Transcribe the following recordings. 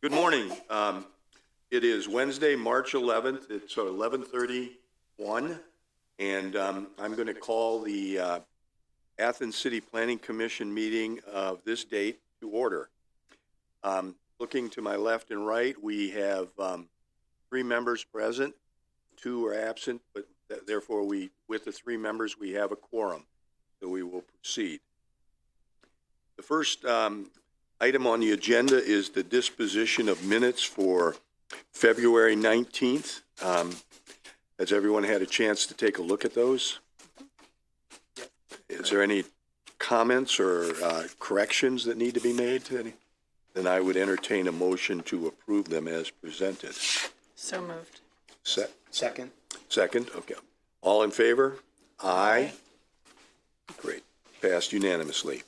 Good morning. It is Wednesday, March 11th. It's 11:31, and I'm going to call the Athens City Planning Commission meeting of this date to order. Looking to my left and right, we have 3 members present, 2 are absent, but therefore with the 3 members, we have a quorum, so we will proceed. The first item on the agenda is the disposition of minutes for February 19th. Has everyone had a chance to take a look at those? Is there any comments or corrections that need to be made to any? Then I would entertain a motion to approve them as presented. So moved. Second. Second, okay. All in favor? Aye. Great, passed unanimously.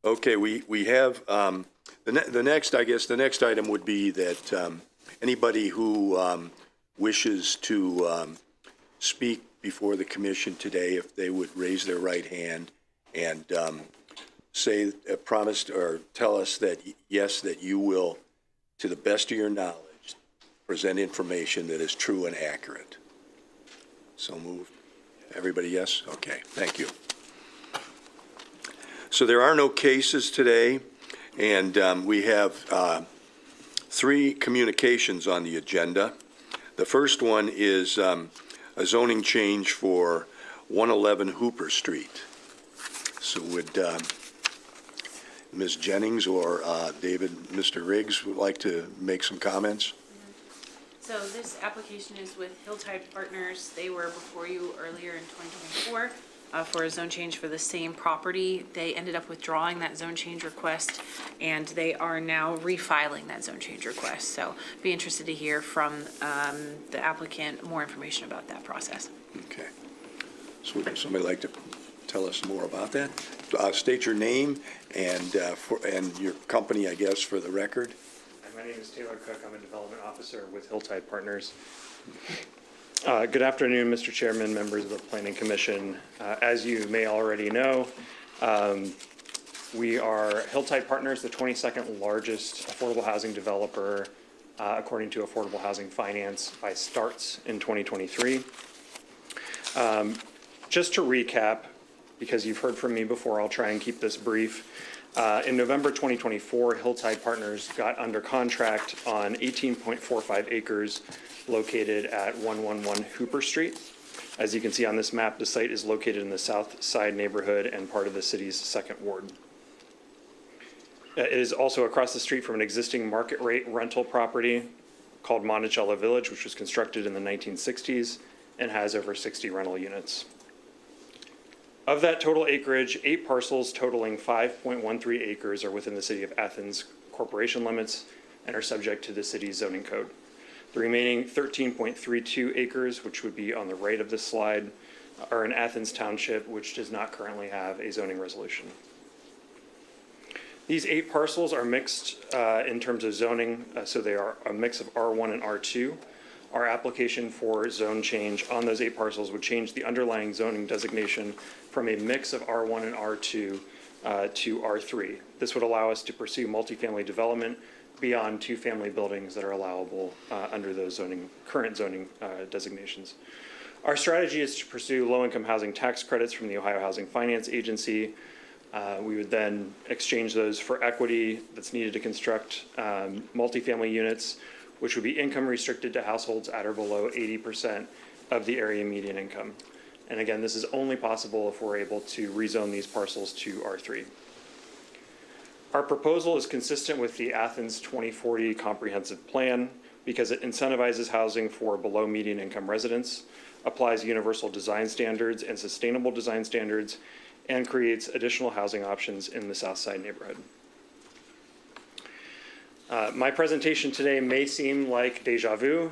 Okay, we have, the next item would be that anybody who wishes to speak before the commission today, if they would raise their right hand and promise or tell us that, yes, that you will, to the best of your knowledge, present information that is true and accurate. So moved. Everybody, yes? Okay, thank you. So there are no cases today, and we have 3 communications on the agenda. The first one is a zoning change for 111 Hooper Street. So would Ms. Jennings or Mr. Riggs would like to make some comments? So this application is with Hilltide Partners. They were before you earlier in 2024 for a zone change for the same property. They ended up withdrawing that zone change request, and they are now refiling that zone change request. So be interested to hear from the applicant more information about that process. Okay. So would somebody like to tell us more about that? State your name and your company, I guess, for the record. My name is Taylor Cook. I'm a development officer with Hilltide Partners. Good afternoon, Mr. Chairman, members of the Planning Commission. As you may already know, we are Hilltide Partners, the 22nd largest affordable housing developer, according to Affordable Housing Finance, by starts in 2023. Just to recap, because you've heard from me before, I'll try and keep this brief. In November 2024, Hilltide Partners got under contract on 18.45 acres located at 111 Hooper Street. As you can see on this map, the site is located in the South Side neighborhood and part of the city's 2nd ward. It is also across the street from an existing market rate rental property called Monticello Village, which was constructed in the 1960s and has over 60 rental units. Of that total acreage, 8 parcels totaling 5.13 acres are within the City of Athens corporation limits and are subject to the city's zoning code. The remaining 13.32 acres, which would be on the right of this slide, are in Athens Township, which does not currently have a zoning resolution. These 8 parcels are mixed in terms of zoning, so they are a mix of R1 and R2. Our application for zone change on those 8 parcels would change the underlying zoning designation from a mix of R1 and R2 to R3. This would allow us to pursue multifamily development beyond 2-family buildings that are allowable under those current zoning designations. Our strategy is to pursue low-income housing tax credits from the Ohio Housing Finance Agency. We would then exchange those for equity that's needed to construct multifamily units, which would be income restricted to households at or below 80% of the area median income. And again, this is only possible if we're able to rezone these parcels to R3. Our proposal is consistent with the Athens 2040 comprehensive plan because it incentivizes housing for below median income residents, applies universal design standards and sustainable design standards, and creates additional housing options in the South Side neighborhood. My presentation today may seem like deja vu.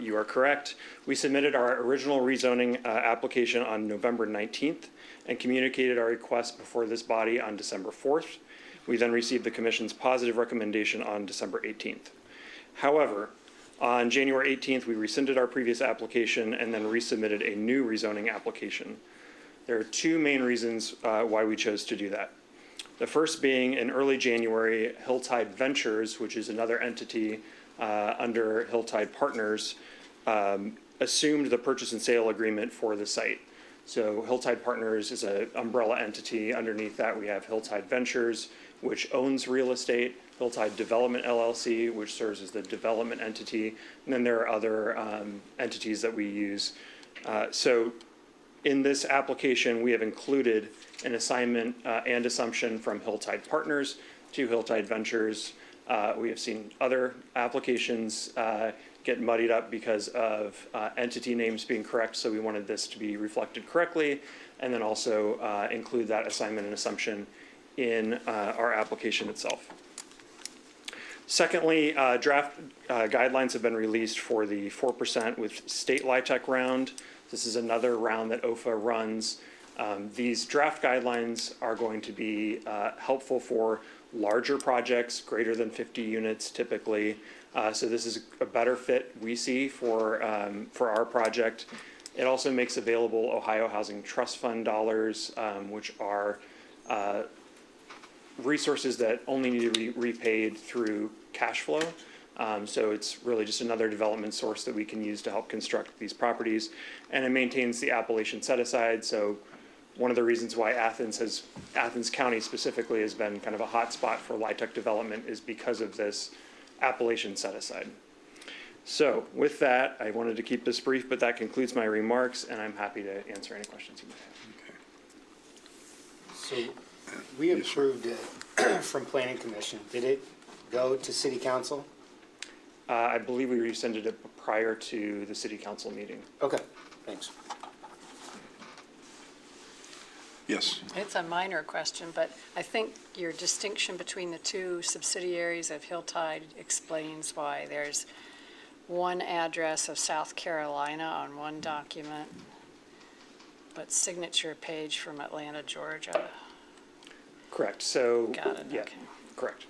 You are correct. We submitted our original rezoning application on November 19th and communicated our request before this body on December 4th. We then received the Commission's positive recommendation on December 18th. However, on January 18th, we rescinded our previous application and then resubmitted a new rezoning application. There are 2 main reasons why we chose to do that. The first being in early January, Hilltide Ventures, which is another entity under Hilltide Partners, assumed the purchase and sale agreement for the site. So Hilltide Partners is an umbrella entity. Underneath that, we have Hilltide Ventures, which owns real estate, Hilltide Development LLC, which serves as the development entity, and then there are other entities that we use. So in this application, we have included an assignment and assumption from Hilltide Partners to Hilltide Ventures. We have seen other applications get muddied up because of entity names being correct, so we wanted this to be reflected correctly, and then also include that assignment and assumption in our application itself. Secondly, draft guidelines have been released for the 4% with state LIHTC round. This is another round that OFA runs. These draft guidelines are going to be helpful for larger projects, greater than 50 units typically. So this is a better fit, we see, for our project. It also makes available Ohio Housing Trust Fund dollars, which are resources that only need to be repaid through cash flow. So it's really just another development source that we can use to help construct these properties. And it maintains the appellation set aside. So one of the reasons why Athens County specifically has been kind of a hot spot for LIHTC development is because of this appellation set aside. So with that, I wanted to keep this brief, but that concludes my remarks, and I'm happy to answer any questions you may have. So we approved it from Planning Commission. Did it go to City Council? I believe we rescinded it prior to the City Council meeting. Okay, thanks. Yes. It's a minor question, but I think your distinction between the two subsidiaries of Hilltide explains why there's one address of South Carolina on one document, but signature page from Atlanta, Georgia. Correct. So, Got it, yeah, okay. correct.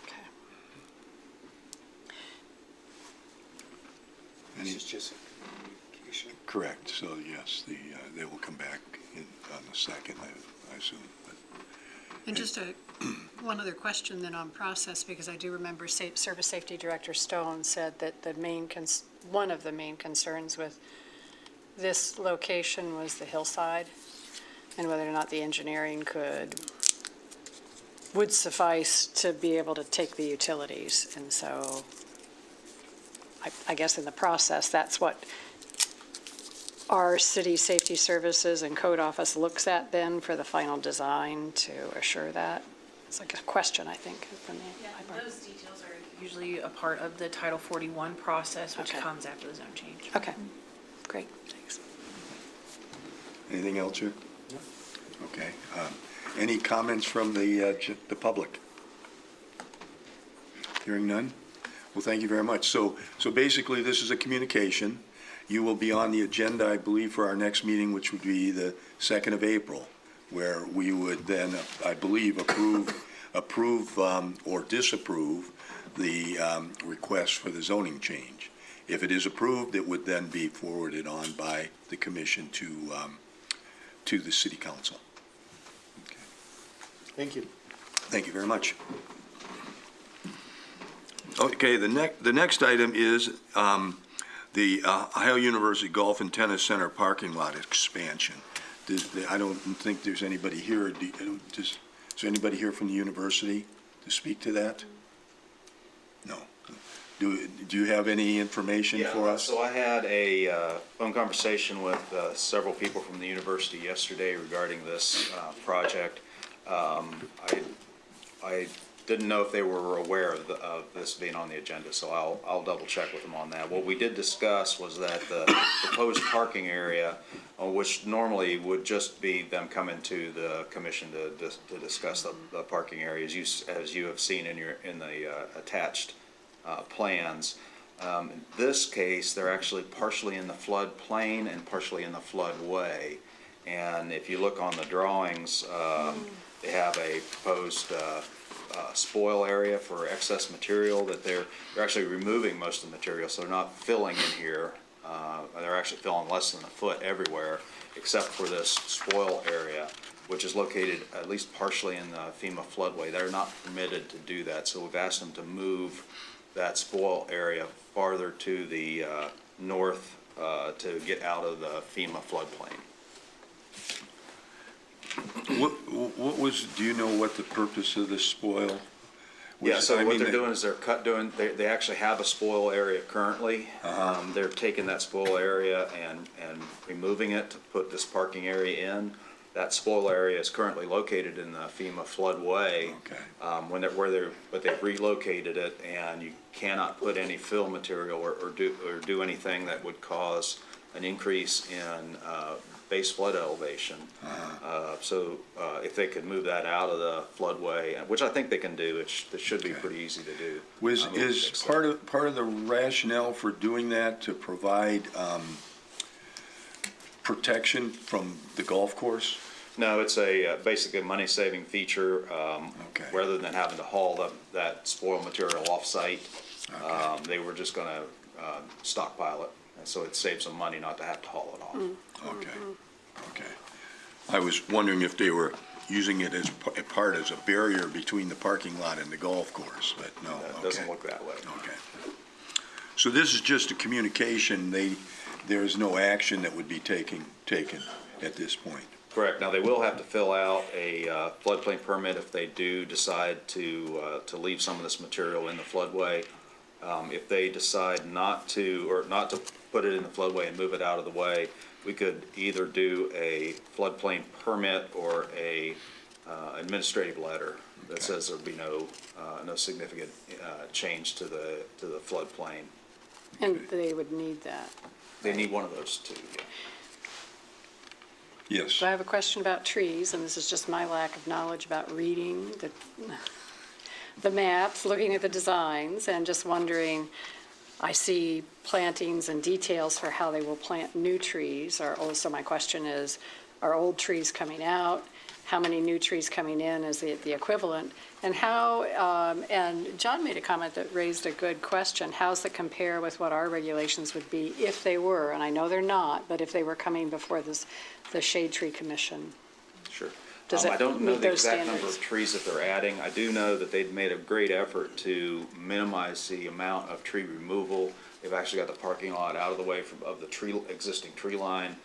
Okay. This is just a communication. Correct. So yes, they will come back on the second, I assume. And just one other question then on process, because I do remember Service Safety Director Stone said that one of the main concerns with this location was the hillside, and whether or not the engineering would suffice to be able to take the utilities. And so I guess in the process, that's what our city safety services and code office looks at then for the final design to assure that. It's like a question, I think, from Yeah, my part. those details are usually a part of the Title 41 process, which Okay. comes after the zone change. Okay, great, thanks. Anything else, sir? Okay. Any comments from the public? Hearing none? Well, thank you very much. So basically, this is a communication. You will be on the agenda, I believe, for our next meeting, which would be the 2nd of April, where we would then, I believe, approve or disapprove the request for the zoning change. If it is approved, it would then be forwarded on by the commission to the city council. Okay. Thank you. Thank you very much. Okay, the next item is the Ohio University Golf and Tennis Center parking lot expansion. I don't think there's anybody here. Is there anybody here from the university to speak to that? No. Do you have any information for us? So I had a phone conversation with several people from the university yesterday regarding this project. I didn't know if they were aware of this being on the agenda, so I'll double check with them on that. What we did discuss was that the proposed parking area, which normally would just be them coming to the commission to discuss the parking area, as you have seen in the attached plans. In this case, they're actually partially in the floodplain and partially in the floodway. And if you look on the drawings, they have a proposed spoil area for excess material that they're actually removing most of the material, so they're not filling in here They're actually filling less than a foot everywhere, except for this spoil area, which is located at least partially in the FEMA floodway. They're not permitted to do that, so we've asked them to move that spoil area farther to the north to get out of the FEMA floodplain. Do you know what the purpose of this spoil? Yeah, so I what mean, they're doing is they actually have a spoil area currently. They're taking that spoil area and removing it to put this parking area in. That spoil area is currently located in the FEMA floodway. Okay. But they've relocated it, and you cannot put any fill material or do anything that would cause an increase in base flood elevation. So if they could move that out of the floodway, which I think they can do, it should be pretty easy to do. Is part of the rationale for doing that to provide protection from the golf course? No, it's basically a money-saving feature. Okay. Rather than having to haul that spoil material off-site, Okay. they were just going to stockpile it. And so it saves them money not to have to haul it off. Okay, okay. I was wondering if they were using it as as a barrier between the parking lot and the golf course, but no, It okay. doesn't look that way. Okay. So this is just a communication, there's no action that would be taken at this point? Correct. Now, they will have to fill out a floodplain permit if they do decide to leave some of this material in the floodway. If they decide not to put it in the floodway and move it out of the way, we could either do a floodplain permit or a administrative letter that says there'll be no significant change to the floodplain. And they would need that. They need one of those two, yeah. Yes. So I have a question about trees, and this is just my lack of knowledge about reading the maps, looking at the designs, and just wondering, I see plantings and details for how they will plant new trees. So my question is, are old trees coming out? How many new trees coming in is the equivalent? And and John made a comment that raised a good question. How's it compare with what our regulations would be if they were, and I know they're not, but if they were coming before the Shade Tree Commission? Sure. Does I it don't know meet the those exact number standards? of trees that they're adding. I do know that they've made a great effort to minimize the amount of tree removal. They've actually got the parking lot out of the way of the existing tree line.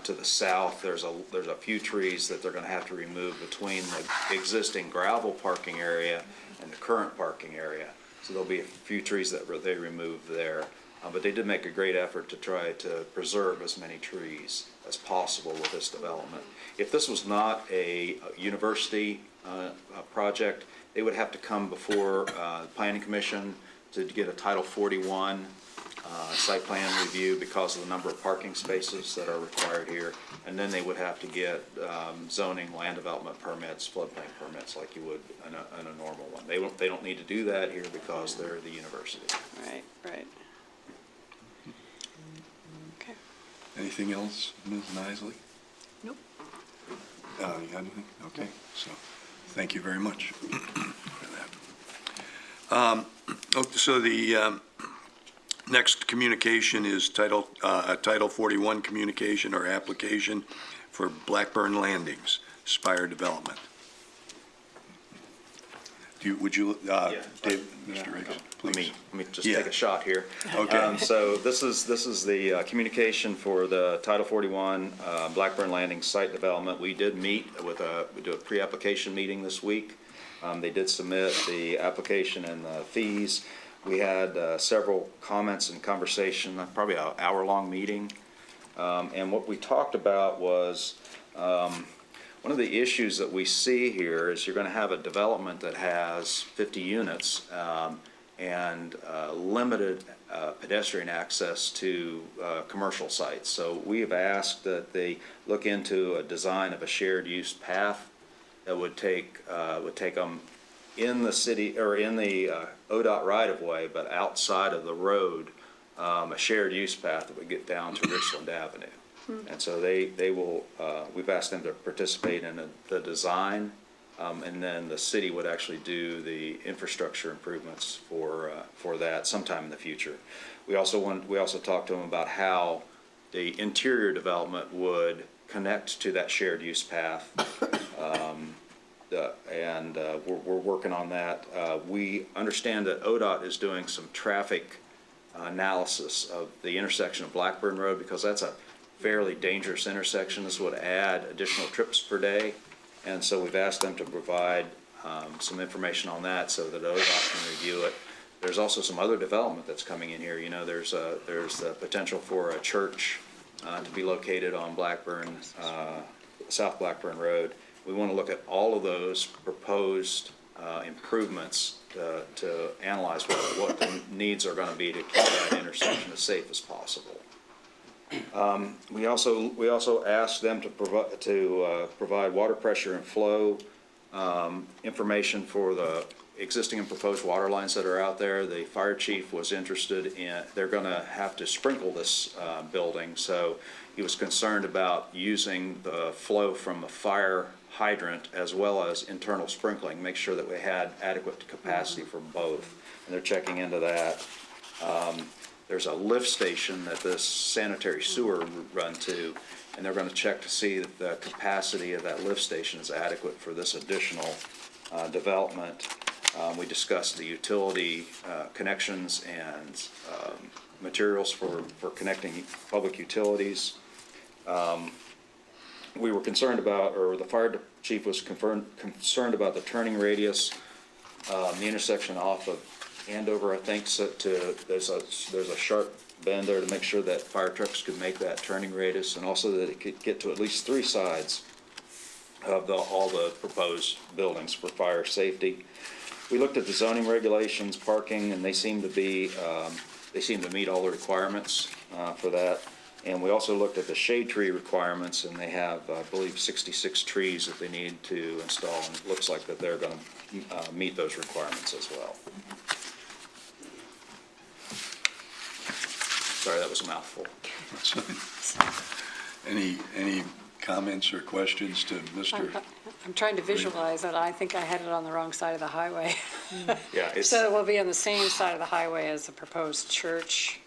To the south, there's a few trees that they're going to have to remove between the existing gravel parking area and the current parking area. So there'll be a few trees that they remove there. But they did make a great effort to try to preserve as many trees as possible with this development. If this was not a university project, they would have to come before the Planning Commission to get a Title 41 site plan review because of the number of parking spaces that are required here. And then they would have to get zoning, land development permits, floodplain permits like you would in a normal one. They don't need to do that here because they're the university. Right, right. Okay. Anything else, Ms. Nisley? Nope. You got anything? Okay, so, thank you very much for that. So the next communication is Title 41 communication or application for Blackburn Landings, Spire Development. Would you, Dave, Mr. Riggs, please? Let me just Yeah. take a shot here. Okay. So this is the communication for the Title 41 Blackburn Landing site development. We did meet we do a pre-application meeting this week. They did submit the application and the fees. We had several comments and conversation, probably an hour-long meeting. And what we talked about was one of the issues that we see here is you're going to have a development that has 50 units and limited pedestrian access to commercial sites. So we have asked that they look into a design of a shared use path that would take them in the city or in the ODOT right-of-way, but outside of the road, a shared use path that would get down to Richland Avenue. And so they will, we've asked them to participate in the design And then the city would actually do the infrastructure improvements for that sometime in the future. We also talked to them about how the interior development would connect to that shared use path. We're working on that. We understand that ODOT is doing some traffic analysis of the intersection of Blackburn Road, because that's a fairly dangerous intersection. This would add additional trips per day. And so we've asked them to provide some information on that so that ODOT can review it. There's also some other development that's coming in here. You know, there's the potential for a church to be located on Blackburn, South Blackburn Road. We want to look at all of those proposed improvements to analyze what the needs are going to be to keep that intersection as safe as possible. We also asked them to provide water pressure and flow information for the existing and proposed water lines that are out there. The fire chief was interested in, they're going to have to sprinkle this building, so he was concerned about using the flow from a fire hydrant as well as internal sprinkling, make sure that we had adequate capacity for both, and they're checking into that. There's a lift station that this sanitary sewer run to, and they're going to check to see that the capacity of that lift station is adequate for this additional development. We discussed the utility connections and materials for connecting public utilities. We were concerned about, or the fire chief was concerned about the turning radius, the intersection off of Andover, I think, so there's a sharp bend there to make sure that fire trucks could make that turning radius, and also that it could get to at least 3 sides of all the proposed buildings for fire safety. We looked at the zoning regulations, parking, and they seem to meet all the requirements for that. And we also looked at the shade tree requirements, and they have, I believe, 66 trees that they need to install, and it looks like that they're going to meet those requirements as well. Sorry, that was a mouthful. Any comments or questions to Mr.? I'm trying to visualize it. I think I had it on the wrong side of the highway. Yeah, it's, So it will be on the same side of the highway as the proposed church,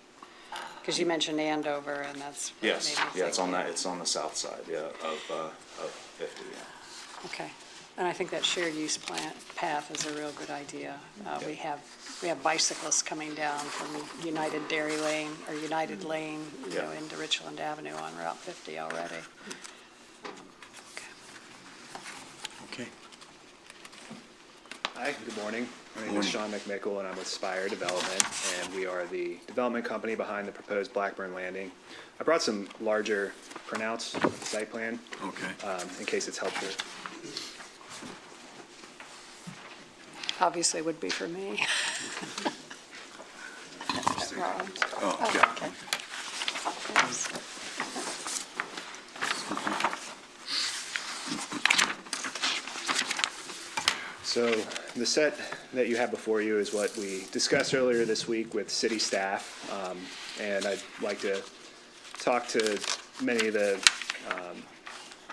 because you mentioned Andover, and that's what yes, made me yeah, it's think. on that. It's on the south side, yeah, of 50. Yeah. Okay, and I think that shared use path is a real good idea. We have bicyclists coming down from United Dairy Lane, or United Lane, Yeah. into Richland Avenue on Route 50 already. Okay. Hi, good morning. My name is Sean McMickle, and I'm with Spire Development, and we are the development company behind the proposed Blackburn Landing. I brought some larger printouts of the site plan Okay. in case it's helpful. Obviously would be for me. Wrong. Oh, yeah. Okay. Thanks. So the set that you have before you is what we discussed earlier this week with city staff, and I'd like to talk to many of the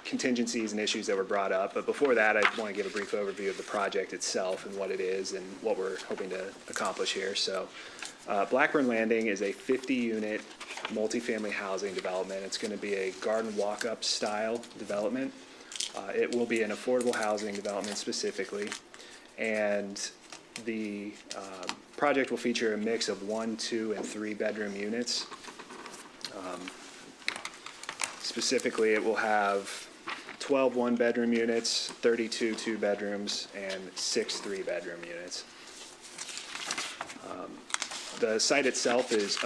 contingencies and issues that were brought up. But before that, I want to give a brief overview of the project itself and what it is and what we're hoping to accomplish here. So Blackburn Landing is a 50-unit multifamily housing development. It's going to be a garden walk-up style development. It will be an affordable housing development specifically. And the project will feature a mix of 1, 2, and 3 bedroom units. Specifically, it will have 12 one-bedroom units, 32 two-bedrooms, and 6 three-bedroom units. The site itself is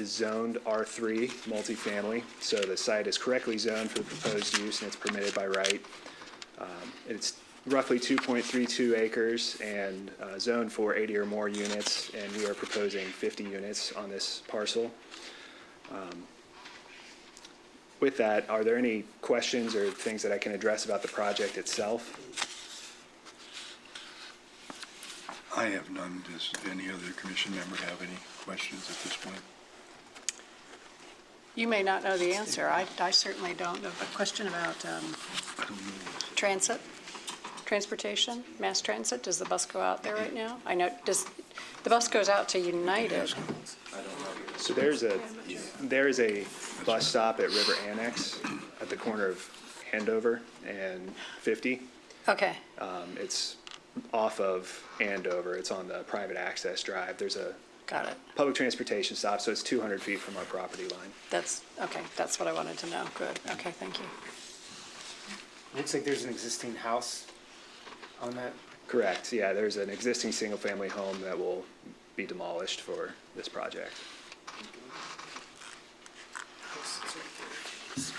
zoned R3 multifamily, so the site is correctly zoned for the proposed use, and it's permitted by right. It's roughly 2.32 acres and zoned for 80 or more units, and we are proposing 50 units on this parcel. With that, are there any questions or things that I can address about the project itself? I have none. Does any other commission member have any questions at this point? You may not know the answer. I certainly don't. A question about transit? transportation, mass transit? Does the bus go out there right now? I know, the bus goes out to United. So there's a bus stop at River Annex at the corner of Andover and 50. Okay, It's off of Andover. It's on the private access drive. There's a got it. public transportation stop, so it's 200 feet from our property line. That's what I wanted to know. Good. Okay, thank you. Looks like there's an existing house on that. Correct, yeah, there's an existing single-family home that will be demolished for this project. It's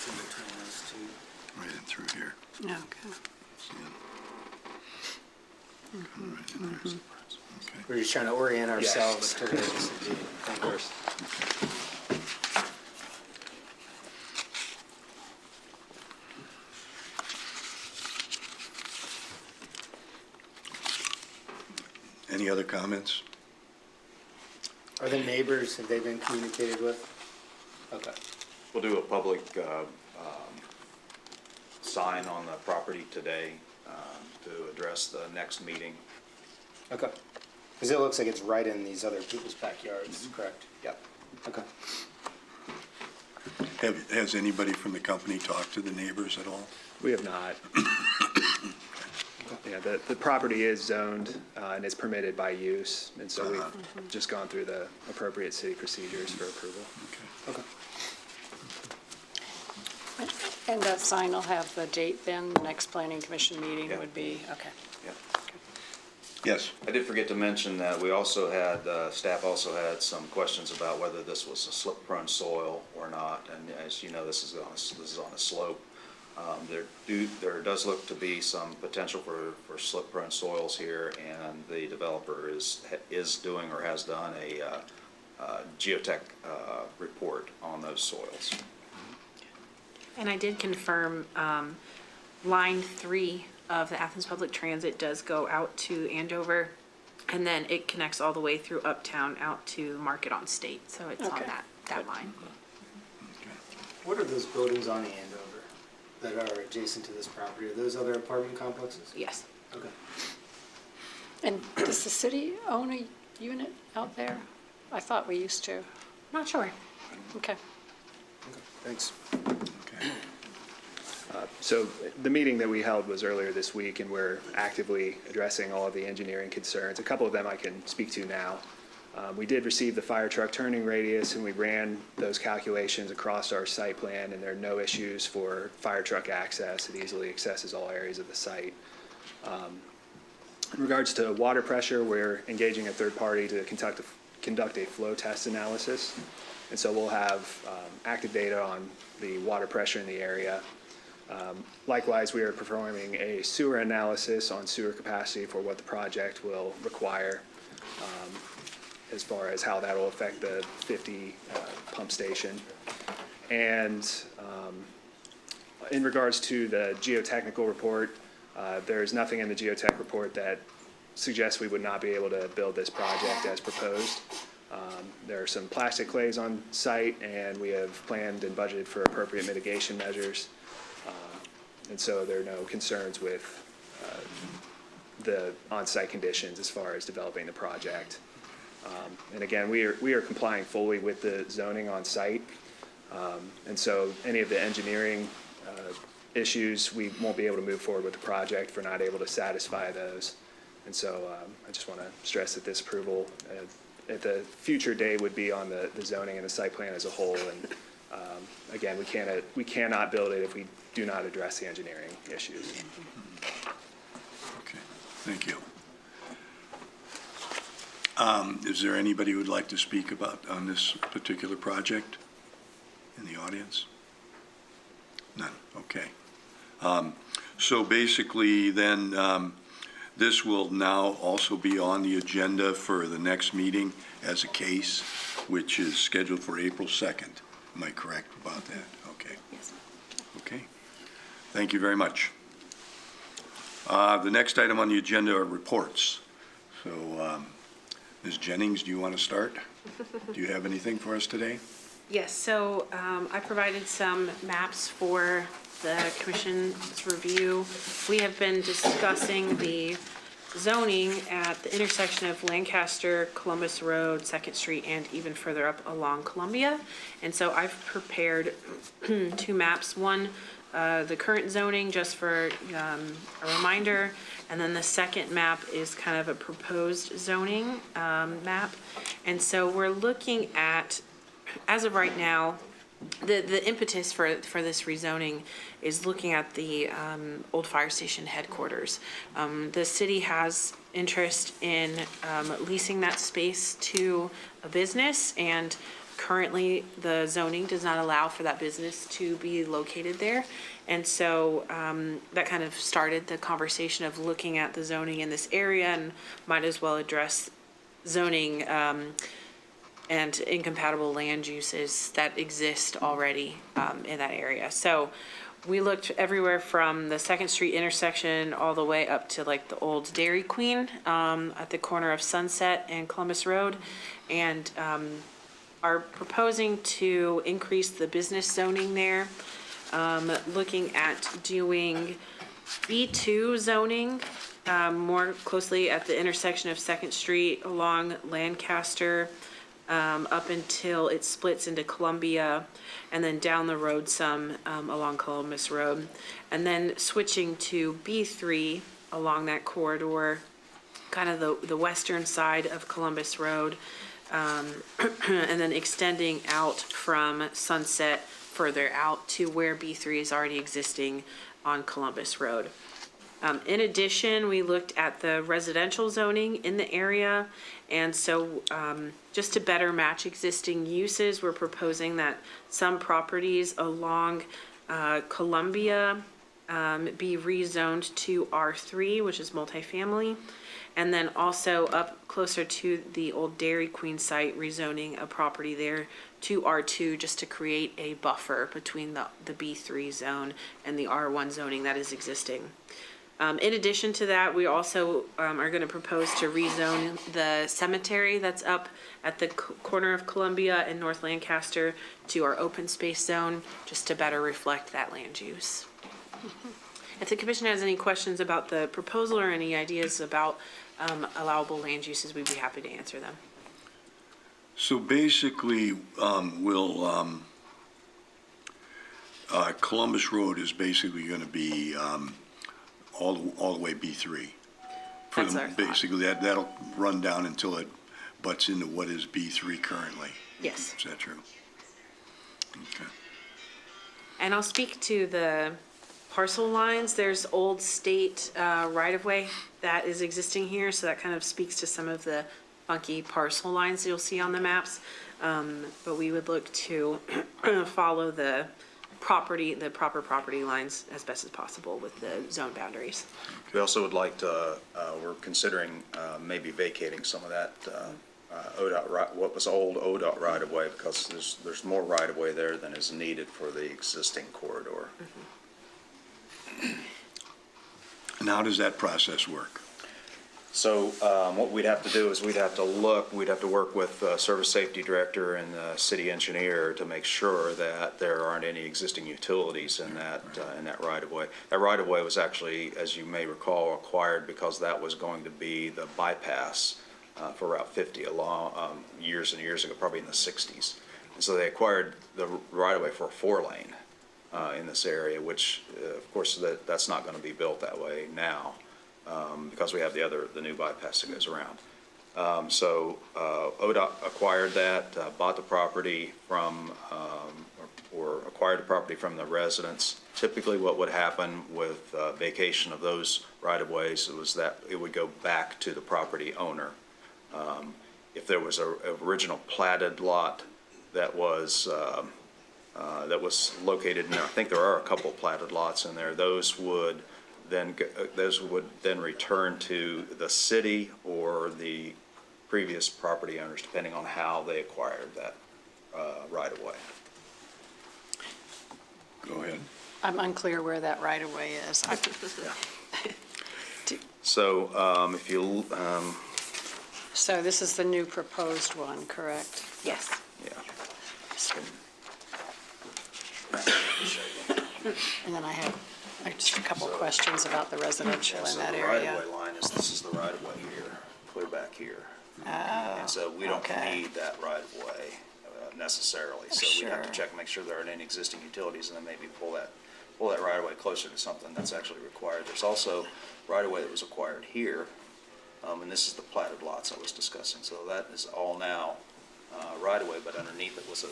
in between those two. Right in through here. Okay. See it? Coming right in there. Okay. We're just trying to orient ourselves to where this would be. Of course. Any other comments? Are the neighbors, have they been communicated with? Okay. We'll do a public sign on the property today to address the next meeting. Okay. Because it looks like it's right in these other people's backyards, correct? Yep. Okay. Has anybody from the company talked to the neighbors at all? We have not. Yeah, the property is zoned and is permitted by use, and so we've just gone through the appropriate city procedures for approval. Okay. Okay. And that sign will have the date then, the next planning commission meeting Yeah. would be, okay. Yep. Yes. I did forget to mention that we also had, staff also had some questions about whether this was a slip-prone soil or not. And as you know, this is on a slope. There does look to be some potential for slip-prone soils here, and the developer is doing or has done a geotech report on those soils. And I did confirm, line 3 of the Athens Public Transit does go out to Andover, and then it connects all the way through Uptown out to Market on State, so it's on Okay. that line. What are those buildings on Andover that are adjacent to this property? Are those other apartment complexes? Yes. Okay. And does the city own a unit out there? I thought we used to. Not sure. Okay. Okay, thanks. Okay. So the meeting that we held was earlier this week, and we're actively addressing all of the engineering concerns. A couple of them I can speak to now. We did receive the fire truck turning radius, and we ran those calculations across our site plan, and there are no issues for fire truck access. It easily accesses all areas of the site. In regards to water pressure, we're engaging a third party to conduct a flow test analysis. And so we'll have active data on the water pressure in the area. Likewise, we are performing a sewer analysis on sewer capacity for what the project will require, as far as how that will affect the 50 pump station. And in regards to the geotechnical report, there is nothing in the geotech report that suggests we would not be able to build this project as proposed. There are some plastic clays on site, and we have planned and budgeted for appropriate mitigation measures. And so there are no concerns with the on-site conditions as far as developing the project. And again, we are complying fully with the zoning on site. And so any of the engineering issues, we won't be able to move forward with the project if we're not able to satisfy those. And so I just want to stress that this approval at the future day would be on the zoning and the site plan as a whole. And again, we cannot build it if we do not address the engineering issues. Okay, thank you. Is there anybody who would like to speak on this particular project in the audience? None, okay. So basically then, this will now also be on the agenda for the next meeting as a case, which is scheduled for April 2nd. Am I correct about that? Okay. Yes. Okay. Thank you very much. The next item on the agenda are reports. So, Ms. Jennings, do you want to start? Do you have anything for us today? Yes, so I provided some maps for the commission's review. We have been discussing the zoning at the intersection of Lancaster, Columbus Road, Second Street, and even further up along Columbia. And so I've prepared two maps. One, the current zoning, just for a reminder, and then the second map is kind of a proposed zoning map. And so we're looking at, as of right now, the impetus for this rezoning is looking at the old fire station headquarters. The city has interest in leasing that space to a business, and currently the zoning does not allow for that business to be located there. And so that kind of started the conversation of looking at the zoning in this area, and might as well address zoning and incompatible land uses that exist already in that area. So we looked everywhere from the Second Street intersection all the way up to like the old Dairy Queen at the corner of Sunset and Columbus Road, and are proposing to increase the business zoning there. Looking at doing B2 zoning more closely at the intersection of Second Street along Lancaster, up until it splits into Columbia, and then down the road some along Columbus Road, and then switching to B3 along that corridor, kind of the western side of Columbus Road, and then extending out from Sunset further out to where B3 is already existing on Columbus Road. In addition, we looked at the residential zoning in the area, and so just to better match existing uses, we're proposing that some properties along Columbia be rezoned to R3, which is multifamily, and then also up closer to the old Dairy Queen site, rezoning a property there to R2, just to create a buffer between the B3 zone and the R1 zoning that is existing. In addition to that, we also are going to propose to rezone the cemetery that's up at the corner of Columbia and North Lancaster to our open space zone, just to better reflect that land use. If the commission has any questions about the proposal or any ideas about allowable land uses, we'd be happy to answer them. So basically, Columbus Road is basically going to be all the way B3. That's our thought. Basically, that'll run down until it butts into what is B3 currently. Yes. Is that true? Okay. And I'll speak to the parcel lines. There's old state right-of-way that is existing here, so that kind of speaks to some of the funky parcel lines you'll see on the maps. But we would look to follow the proper property lines as best as possible with the zone boundaries. We also would like to, we're considering maybe vacating some of that ODOT, what was old ODOT right-of-way, because there's more right-of-way there than is needed for the existing corridor. And how does that process work? So what we'd have to do is we'd have to work with the Service Safety Director and the City Engineer to make sure that there aren't any existing utilities in that right-of-way. That right-of-way was actually, as you may recall, acquired because that was going to be the bypass for Route 50 along years and years ago, probably in the 60s. And so they acquired the right-of-way for a 4-lane in this area, which, of course, that's not going to be built that way now. Because we have the new bypass that goes around. So ODOT acquired that, bought the property from, or acquired the property from the residents. Typically what would happen with vacation of those right-of-ways was that it would go back to the property owner. If there was an original platted lot that was located in there, I think there are a couple platted lots in there, those would then return to the city or the previous property owners, depending on how they acquired that right-of-way. Go ahead. I'm unclear where that right-of-way is. So if you, So this is the new proposed one, correct? Yes. yeah. And then I have just a couple questions about the residential in that The area. right-of-way line is, this is the right-of-way here, clear back here. And so we don't okay. need that right-of-way necessarily. So we have to Sure. check, make sure there aren't any existing utilities, and then maybe pull that right-of-way closer to something that's actually required. There's also right-of-way that was acquired here, and this is the platted lots I was discussing. So that is all now right-of-way, but underneath it was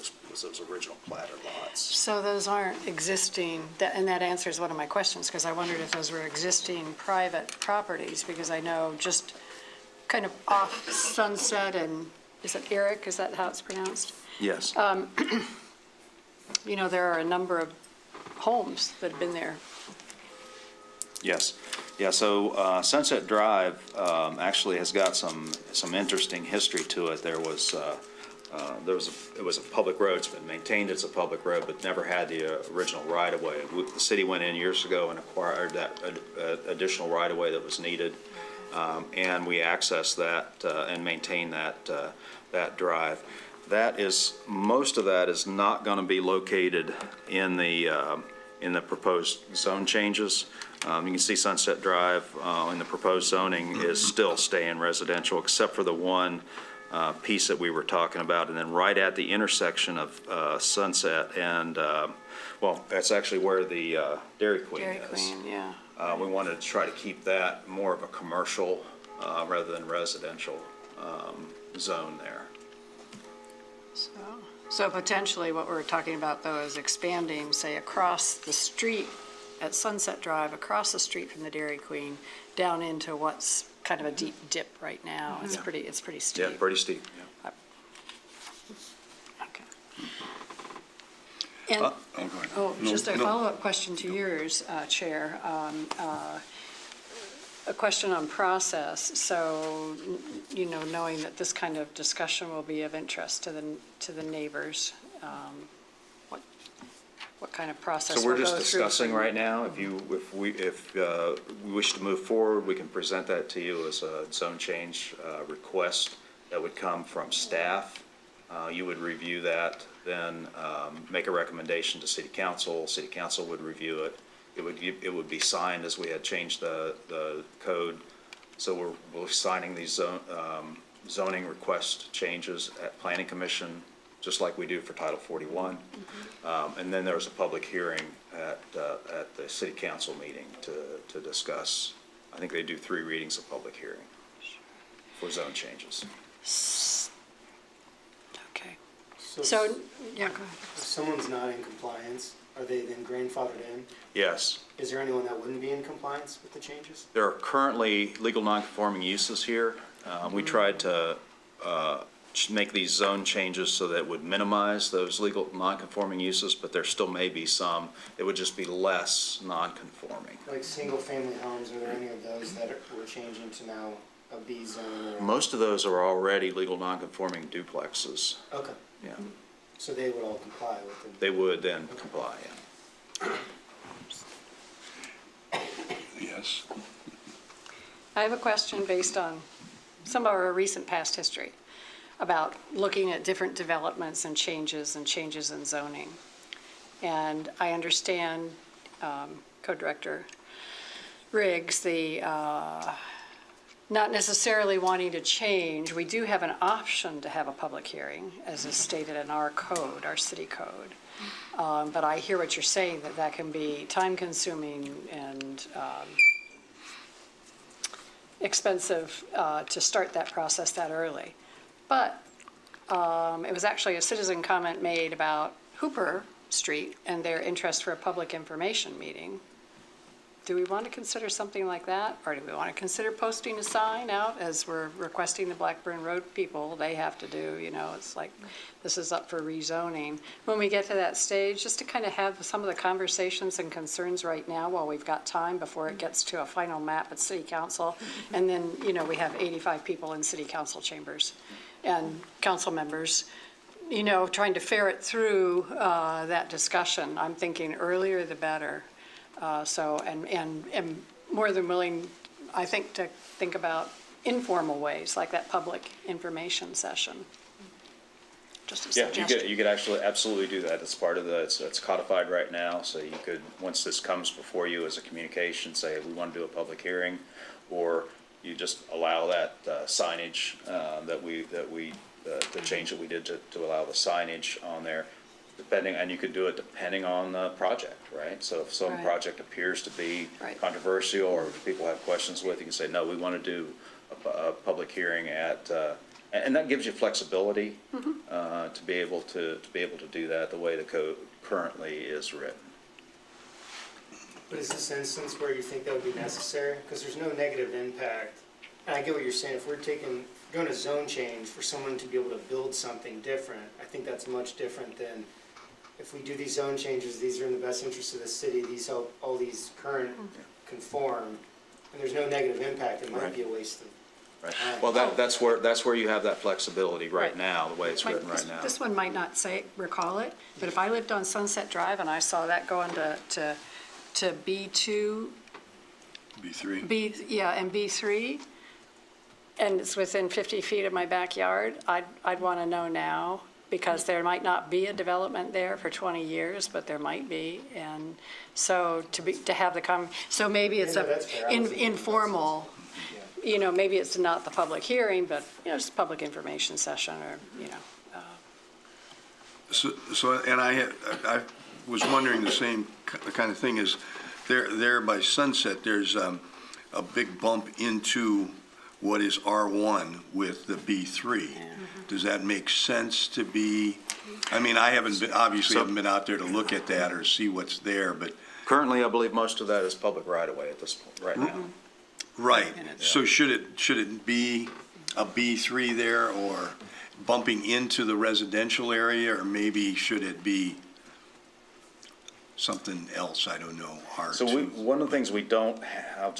those original platted lots. So those aren't existing, and that answers one of my questions, because I wondered if those were existing private properties, because I know just kind of off Sunset and, is it Eric, is that how it's pronounced? Yes. You know, there are a number of homes that have been there. Yes. Yeah, so Sunset Drive actually has got some interesting history to it. It was a public road. It's been maintained as a public road, but never had the original right-of-way. The city went in years ago and acquired that additional right-of-way that was needed, and we accessed that and maintained that drive. Most of that is not going to be located in the proposed zone changes. You can see Sunset Drive in the proposed zoning is still staying residential, except for the one piece that we were talking about. And then right at the intersection of Sunset and, well, that's actually where the Dairy Queen Dairy is. Queen, yeah. We wanted to try to keep that more of a commercial rather than residential zone there. So potentially what we're talking about, though, is expanding, say, across the street at Sunset Drive, across the street from the Dairy Queen, down into what's kind of a deep dip right now. It's pretty steep. Yeah, pretty steep, yeah. Okay. And, just a no. follow-up question to yours, Chair. A question on process. So, you know, knowing that this kind of discussion will be of interest to the neighbors, what kind of process So we're we'll just go through discussing from- right now. If we wish to move forward, we can present that to you as a zone change request that would come from staff. You would review that, then make a recommendation to city council. City council would review it. It would be signed as we had changed the code. So we're signing these zoning request changes at Planning Commission, just like we do for Title 41. And then there's a public hearing at the city council meeting to discuss. I think they do 3 readings of public hearing for zone changes. Okay. So So, yeah, go ahead. if someone's not in compliance, are they then grandfathered in? Yes. Is there anyone that wouldn't be in compliance with the changes? There are currently legal nonconforming uses here. We tried to make these zone changes so that it would minimize those legal nonconforming uses, but there still may be some. It would just be less nonconforming. Like single-family homes, are there any of those that we're changing to now a B zone? Or Most of those are already legal nonconforming duplexes. Okay, Yeah, so they would all comply with the. they would then comply, yeah. Yes. I have a question based on some of our recent past history about looking at different developments and changes in zoning. And I understand, Co-Director Riggs, the not necessarily wanting to change. We do have an option to have a public hearing, as is stated in our code, our city code. But I hear what you're saying, that can be time-consuming and expensive to start that process that early. But it was actually a citizen comment made about Hooper Street and their interest for a public information meeting. Do we want to consider something like that? Or do we want to consider posting a sign out as we're requesting the Blackburn Road people, they have to do, you know, it's like, this is up for rezoning. When we get to that stage, just to kind of have some of the conversations and concerns right now while we've got time before it gets to a final map at city council. And then, you know, we have 85 people in city council chambers and council members, you know, trying to ferret through that discussion. I'm thinking earlier the better. And more than willing, I think, to think about informal ways, like that public information session. just a Yeah, suggestion. you could actually absolutely do that. It's part of the, it's codified right now, so you could, once this comes before you as a communication, say, we want to do a public hearing, or you just allow that signage, the change that we did to allow the signage on there, depending, and you could do it depending on the project, right? So if some Right. project appears to be Right. controversial, or if people have questions with, you can say, no, we want to do a public hearing at, and that gives you flexibility to be able to do that the way the code currently is written. But is this instance where you think that would be necessary? Because there's no negative impact. And I get what you're saying, if we're doing a zone change for someone to be able to build something different, I think that's much different than if we do these zone changes, these are in the best interest of the city, these help all these current conform, and there's no negative impact, it might Right. be a waste of Right. time. Well, that's where you have that flexibility right Right. now, the way it's Like, written right now. This one might not recall it, but if I lived on Sunset Drive and I saw that going to B2, B3. and B3, and it's within 50 feet of my backyard, I'd want to know now, because there might not be a development there for 20 years, but there might be, and so to have so maybe it's Yeah, no, that's fair. I was thinking informal, maybe it's not the public hearing, but, just a public information session, or, And I was wondering the same kind of thing is, there by Sunset, there's a big bump into what is R1 with the B3. Does that make sense to be, I mean, I haven't been out there to look at that or see what's there, but, Currently, I believe most of that is public right-of-way at this point, right now. right. So should it be a B3 there, or bumping into the residential area, or maybe should it be something else, I don't know, R2? So one of the things we don't, I'll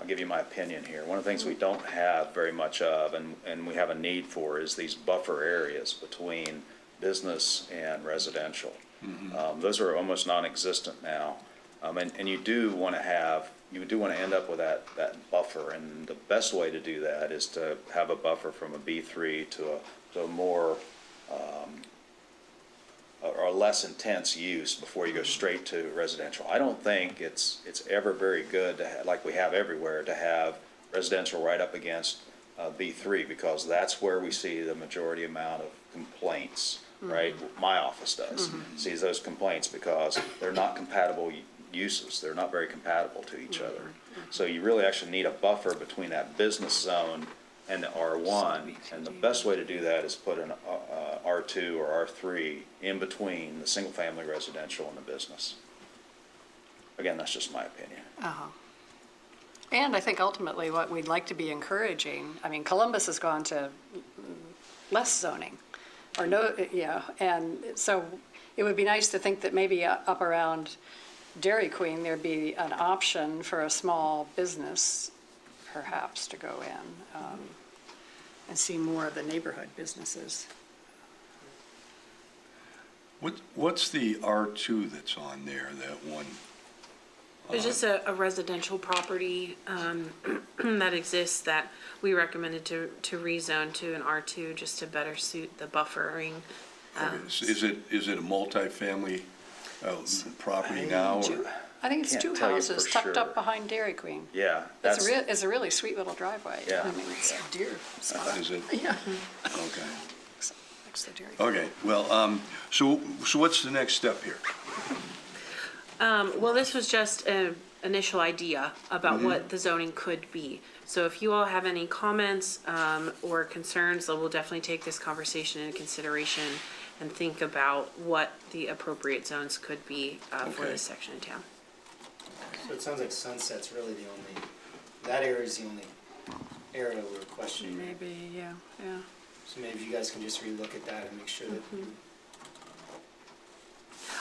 give you my opinion here. One of the things we don't have very much of, and we have a need for, is these buffer areas between business and residential. Those are almost non-existent now. And you do want to end up with that buffer, and the best way to do that is to have a buffer from a B3 to a more, or a less intense use before you go straight to residential. I don't think it's ever very good to have, like we have everywhere, to have residential right up against B3, because that's where we see the majority amount of complaints, right? My office does, sees those complaints because they're not compatible uses. They're not very compatible to each other. So you really actually need a buffer between that business zone and the R1, and the best way to do that is put an R2 or R3 in between the single-family residential and the business. Again, that's just my opinion. And I think ultimately what we'd like to be encouraging, I mean, Columbus has gone to less zoning, or no, and so it would be nice to think that maybe up around Dairy Queen, there'd be an option for a small business perhaps to go in and see more of the neighborhood businesses. What's the R2 that's on there, that one? There's just a residential property that exists that we recommended to rezone to an R2 just to better suit the buffering. Is it a multifamily property now? Or? I think it's Can't two tell you houses for tucked sure. up behind Dairy Queen. Yeah, It's a really sweet little driveway. Yeah. I mean, it's a deer spot. Is it? Yeah. Okay. Next to Dairy Queen. Okay, well, so what's the next step here? Well, this was just an initial idea about what the zoning could be. So if you all have any comments or concerns, then we'll definitely take this conversation into consideration and think about what the appropriate zones could be for Okay. this section of town. So it sounds like Sunset's really the only, that area is the only area we're questioning. Maybe, yeah. So maybe you guys can just relook at that and make sure that,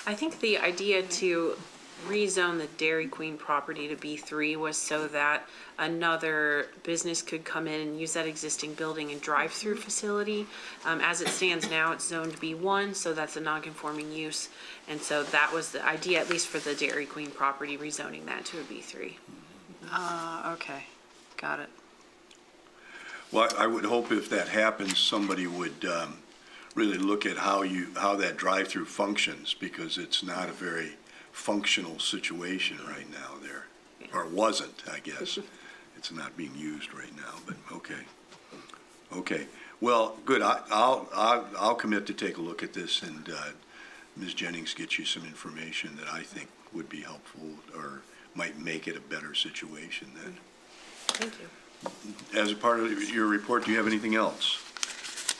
I think the idea to rezone the Dairy Queen property to B3 was so that another business could come in and use that existing building and drive-through facility. As it stands now, it's zoned B1, so that's a non-conforming use. And so that was the idea, at least for the Dairy Queen property, rezoning that to a B3. Okay, got it. Well, I would hope if that happens, somebody would really look at how that drive-through functions, because it's not a very functional situation right now there, or wasn't, I guess. It's not being used right now, but okay. Okay, well, good. I'll commit to take a look at this, and Ms. Jennings get you some information that I think would be helpful or might make it a better situation then. Thank you. As a part of your report, do you have anything else?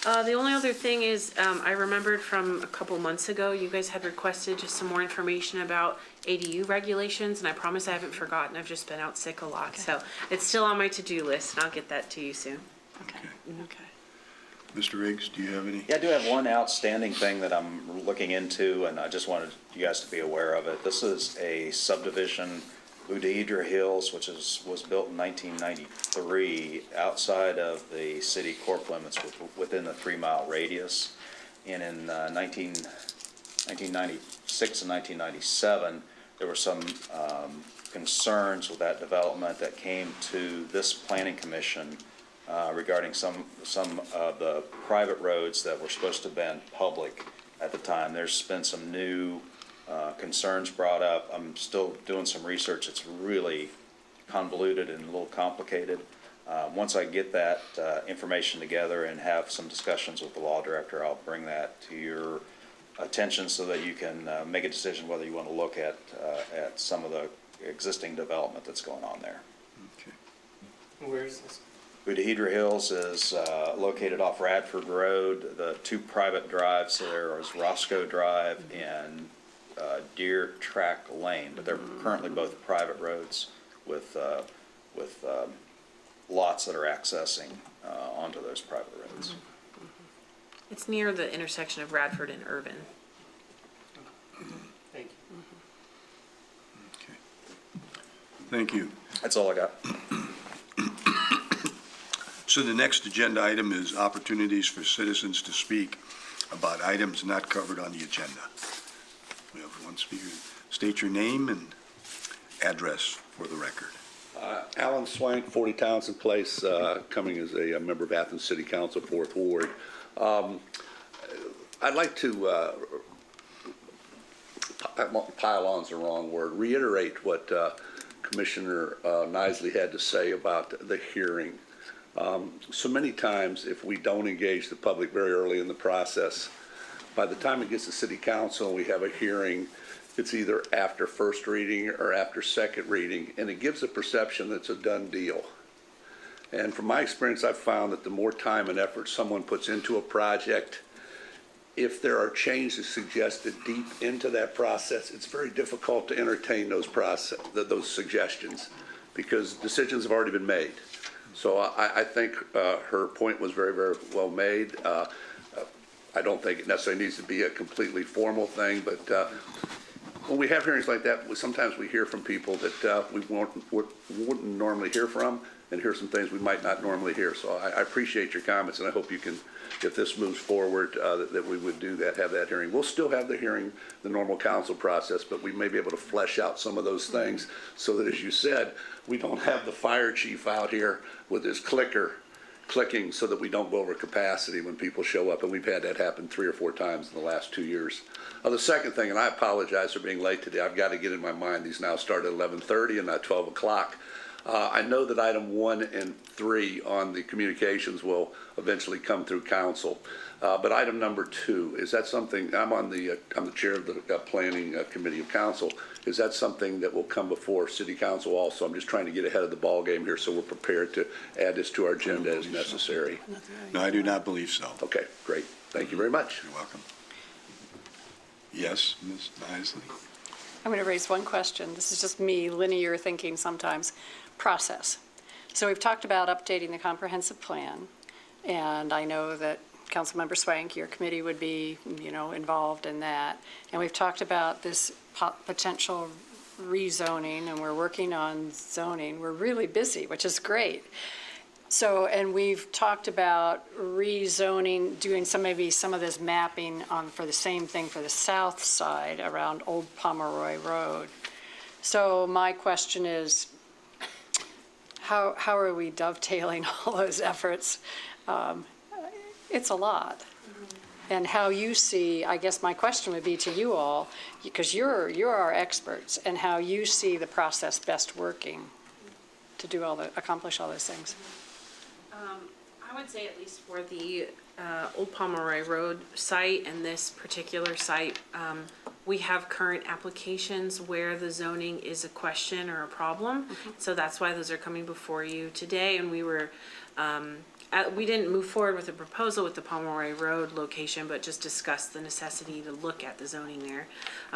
The only other thing is, I remembered from a couple months ago, you guys had requested just some more information about ADU regulations, and I promise I haven't forgotten. I've just been out sick a lot, so it's still on my to-do list, and I'll get that to you soon. Okay, okay. Mr. Riggs, do you have any? Yeah, I do have one outstanding thing that I'm looking into, and I just wanted you guys to be aware of it. This is a subdivision, Udhidra Hills, which was built in 1993 outside of the city corp limits within the 3-mile radius. And in 1996 and 1997, there were some concerns with that development that came to this planning commission regarding some of the private roads that were supposed to have been public at the time. There's been some new concerns brought up. I'm still doing some research. It's really convoluted and a little complicated. Once I get that information together and have some discussions with the law director, I'll bring that to your attention so that you can make a decision whether you want to look at some of the existing development that's going on there. Okay. Where is this? Udhidra Hills is located off Radford Road. The two private drives there is Roscoe Drive and Deer Track Lane, but they're currently both private roads with lots that are accessing onto those private roads. It's near the intersection of Radford and Irvin. Thank you. Okay. Thank you. That's all I got. So the next agenda item is opportunities for citizens to speak about items not covered on the agenda. We have one speaker. State your name and address for the record. Alan Swank, 40 Townsend Place, coming as a member of Athens City Council, 4th Ward. I'd like to, pile on's the wrong word, reiterate what Commissioner Nisley had to say about the hearing. So many times, if we don't engage the public very early in the process, by the time it gets to City Council and we have a hearing, it's either after first reading or after second reading, and it gives a perception that it's a done deal. And from my experience, I've found that the more time and effort someone puts into a project, if there are changes suggested deep into that process, it's very difficult to entertain those suggestions because decisions have already been made. So I think her point was very, very well made. I don't think it necessarily needs to be a completely formal thing, but when we have hearings like that, sometimes we hear from people that we wouldn't normally hear from, and hear some things we might not normally hear. So I appreciate your comments, and I hope you can, if this moves forward, that we would do that, have that hearing. We'll still have the hearing, the normal council process, but we may be able to flesh out some of those things so that, as you said, we don't have the fire chief out here with his clicker clicking so that we don't go over capacity when people show up, and we've had that happen 3 or 4 times in the last 2 years. The second thing, and I apologize for being late today, I've got to get in my mind, these now start at 11:30 and not 12 o'clock. I know that item 1 and 3 on the communications will eventually come through council, but item number 2, is that something, I'm the chair of the planning committee of council, is that something that will come before city council also? I'm just trying to get ahead of the ball game here so we're prepared to add this to our agenda as necessary. No, I do not believe so. Okay, great. Thank you very much. You're welcome. Yes, Ms. Nisley? I'm going to raise one question. This is just me, linear thinking sometimes. Process. So we've talked about updating the comprehensive plan, and I know that Councilmember Swank, your committee would be, involved in that. And we've talked about this potential rezoning, and we're working on zoning. We're really busy, which is great. So, and we've talked about rezoning, doing maybe some of this mapping for the same thing for the south side around Old Pomeroy Road. So my question is, how are we dovetailing all those efforts? It's a lot. and how you see, I guess my question would be to you all, because you're our experts, and how you see the process best working to do accomplish all those things. I would say at least for the Old Pomeroy Road site and this particular site, we have current applications where the zoning is a question or a problem. So that's why those are coming before you today. And we were, we didn't move forward with a proposal with the Pomeroy Road location, but just discussed the necessity to look at the zoning there.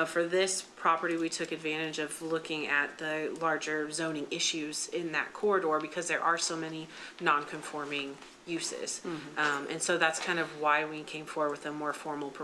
For this property, we took advantage of looking at the larger zoning issues in that corridor because there are so many non-conforming uses. And so that's kind of why we came forward with a more formal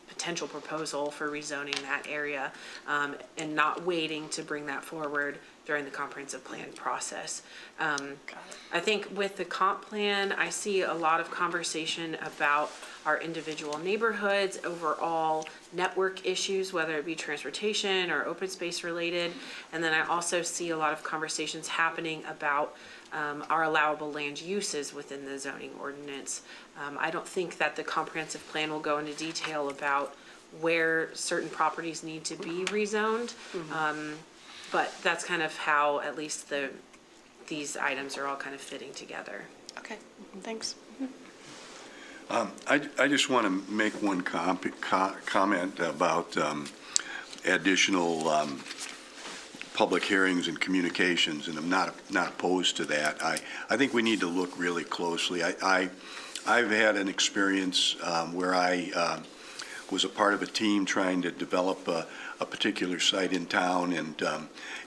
potential proposal for rezoning that area, and not waiting to bring that forward during the comprehensive plan process. I think with the comp plan, I see a lot of conversation about our individual neighborhoods, overall network issues, whether it be transportation or open space related. And then I also see a lot of conversations happening about our allowable land uses within the zoning ordinance. I don't think that the comprehensive plan will go into detail about where certain properties need to be rezoned. But that's kind of how at least these items are all kind of fitting together. Okay, thanks. I just want to make one comment about additional public hearings and communications, and I'm not opposed to that. I think we need to look really closely. I've had an experience where I was a part of a team trying to develop a particular site in town, and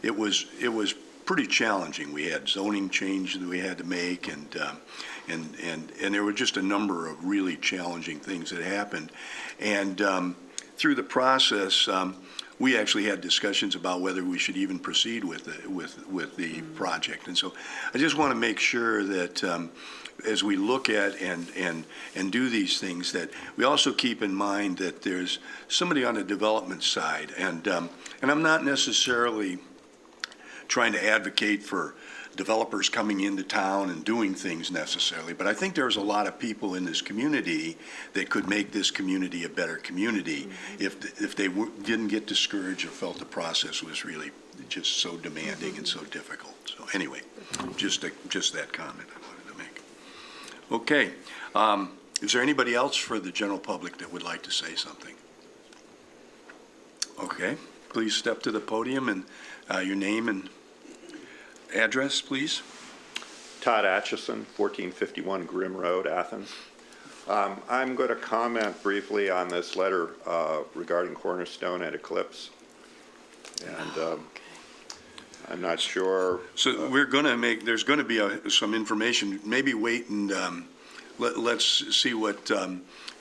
it was pretty challenging. We had zoning changes that we had to make, and there were just a number of really challenging things that happened. And through the process, we actually had discussions about whether we should even proceed with the project. And so I just want to make sure that as we look at and do these things, that we also keep in mind that there's somebody on the development side, and I'm not necessarily trying to advocate for developers coming into town and doing things necessarily, but I think there's a lot of people in this community that could make this community a better community if they didn't get discouraged or felt the process was really just so demanding and so difficult. So anyway, just that comment I wanted to make. Okay, is there anybody else for the general public that would like to say something? Okay, please step to the podium and your name and address, please. Todd Atchison, 1451 Grimm Road, Athens. I'm going to comment briefly on this letter regarding Cornerstone and Eclipse. And I'm not sure. So we're going to there's going to be some information. Maybe wait and let's see what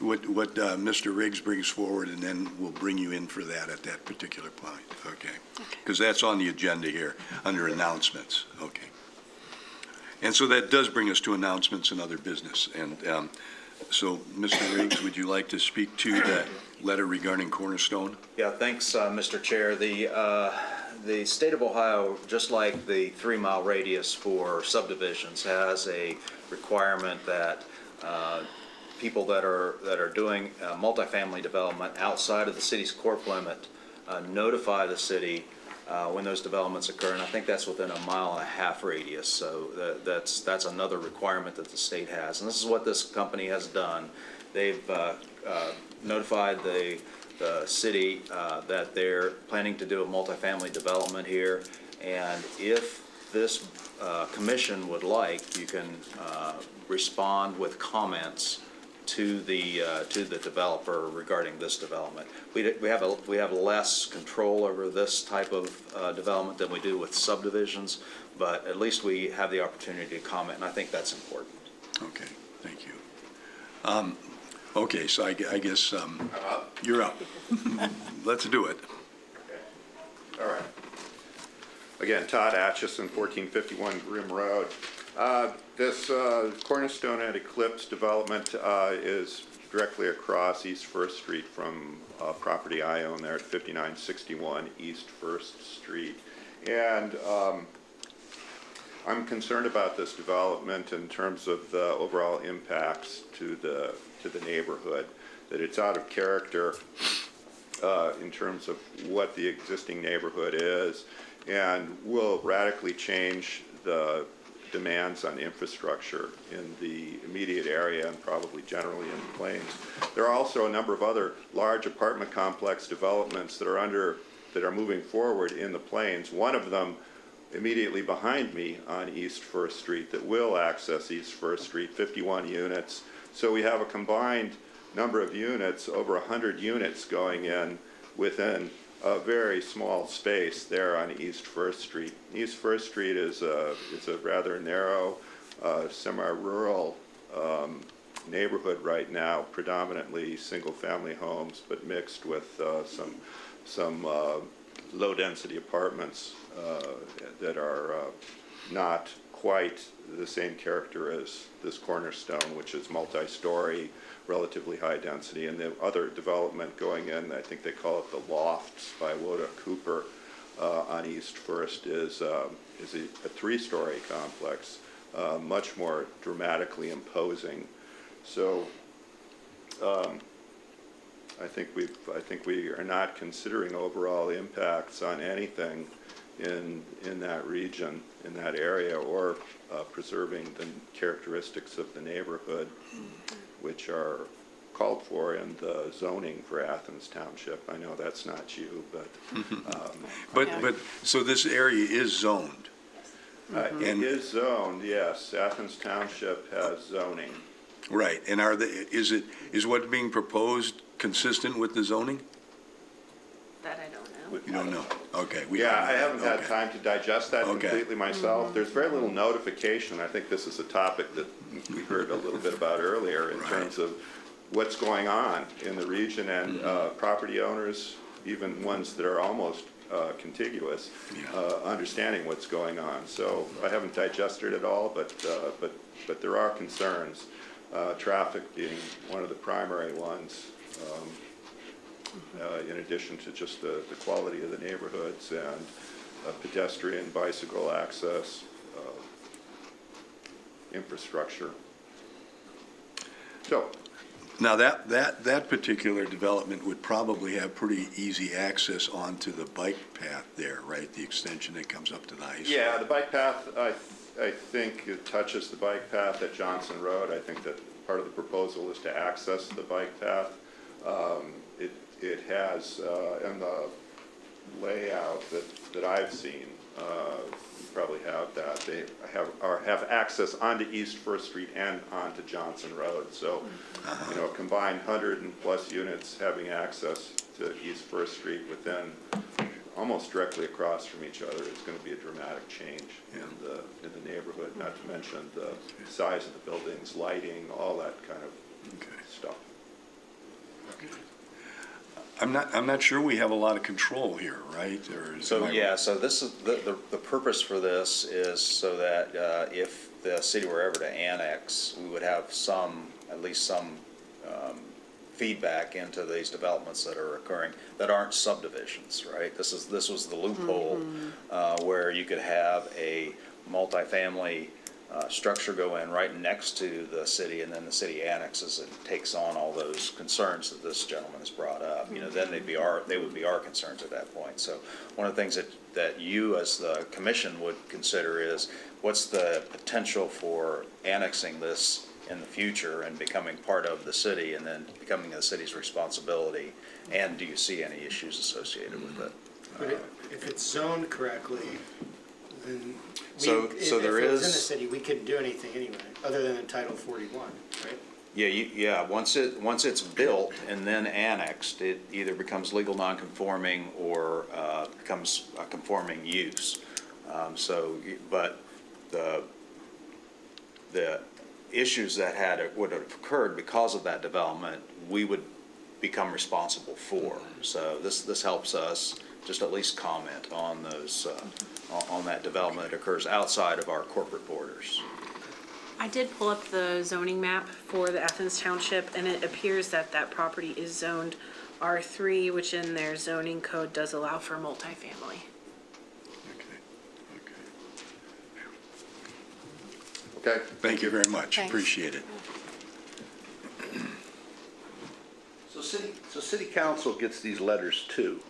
Mr. Riggs brings forward, and then we'll bring you in for that at that particular point. Okay. Because that's on the agenda here under announcements. Okay. And so that does bring us to announcements and other business. And so, Mr. Riggs, would you like to speak to that letter regarding Cornerstone? Yeah, thanks, Mr. Chair. The state of Ohio, just like the 3-mile radius for subdivisions, has a requirement that people that are doing multifamily development outside of the city's corp limit notify the city when those developments occur, and I think that's within a 1.5-mile radius. So that's another requirement that the state has, and this is what this company has done. They've notified the city that they're planning to do a multifamily development here, and if this commission would like, you can respond with comments to the developer regarding this development. We have less control over this type of development than we do with subdivisions, but at least we have the opportunity to comment, and I think that's important. Okay, thank you. Okay, so I guess you're up. Let's do it. Okay. All right. Again, Todd Atchison, 1451 Grimm Road. This Cornerstone and Eclipse development is directly across East First Street from property I own there at 5961 East First Street. And I'm concerned about this development in terms of the overall impacts to the neighborhood. that it's out of character in terms of what the existing neighborhood is, and will radically change the demands on infrastructure in the immediate area and probably generally in the plains. There are also a number of other large apartment complex developments that are moving forward in the plains. One of them immediately behind me on East First Street that will access East First Street, 51 units. So we have a combined number of units, over 100 units going in within a very small space there on East First Street. East First Street is a rather narrow, semi-rural neighborhood right now, predominantly single-family homes, but mixed with some low-density apartments that are not quite the same character as this Cornerstone, which is multi-story, relatively high density, and the other development going in, I think they call it the Lofts by Woda Cooper on East First, is a three-story complex, much more dramatically imposing. So I think we are not considering overall impacts on anything in that region, in that area, or preserving the characteristics of the neighborhood, which are called for in the zoning for Athens Township. I know that's not you, but. So this area is zoned? It is zoned, yes. Athens Township has zoning. Right, and is what's being proposed consistent with the zoning? That I don't know. You don't know? Okay. Yeah, I haven't had okay. time to digest that Okay. completely myself. There's very little notification. I think this is a topic that we heard a little bit about earlier in Right. terms of what's going on in the region, and property owners, even ones that are almost contiguous, understanding what's going on. So I haven't digested it all, but there are concerns, traffic being one of the primary ones. In addition to just the quality of the neighborhoods and pedestrian, bicycle access, infrastructure. So, Now, that particular development would probably have pretty easy access onto the bike path there, right? The extension that comes up to the high school. yeah, the bike path, I think it touches the bike path at Johnson Road. I think that part of the proposal is to access the bike path. It has, in the layout that I've seen, you probably have that, they have access onto East First Street and onto Johnson Road. So, a combined 100+ units having access to East First Street within, almost directly across from each other, is going to be a dramatic change in the neighborhood, not to mention the size of the buildings, lighting, all that kind of stuff. I'm not sure we have a lot of control here, right? So this is, the purpose for this is so that if the city were ever to annex, we would have at least some feedback into these developments that are occurring that aren't subdivisions, right? This was the loophole where you could have a multifamily structure go in right next to the city, and then the city annexes and takes on all those concerns that this gentleman has brought up. Then they would be our concerns at that point. So one of the things that you as the commission would consider is, what's the potential for annexing this in the future and becoming part of the city, and then becoming the city's responsibility, and do you see any issues associated with it? But if it's zoned correctly, then So if there it was in the is- city, we couldn't do anything anyway, other than in Title 41, right? Yeah, once it's built and then annexed, it either becomes legal nonconforming or becomes a conforming use. But the issues that would have occurred because of that development, we would become responsible for. So this helps us just at least comment on those, on that development that occurs outside of our corporate borders. I did pull up the zoning map for the Athens Township, and it appears that that property is zoned R3, which in their zoning code does allow for multifamily. Okay? Thank you very much. Thanks. Appreciate it. city council gets these letters too.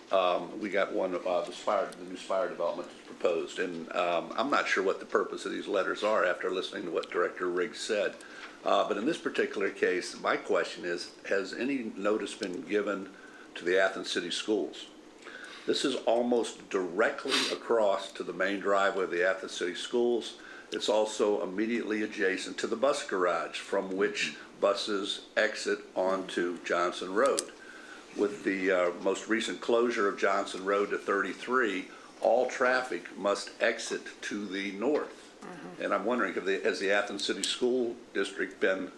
We got one of the new Spire development is proposed, and I'm not sure what the purpose of these letters are after listening to what Director Riggs said. But in this particular case, my question is, has any notice been given to the Athens City Schools? This is almost directly across to the main driveway of the Athens City Schools. It's also immediately adjacent to the bus garage from which buses exit onto Johnson Road. With the most recent closure of Johnson Road to 33, all traffic must exit to the north. And I'm wondering, has the Athens City School District been,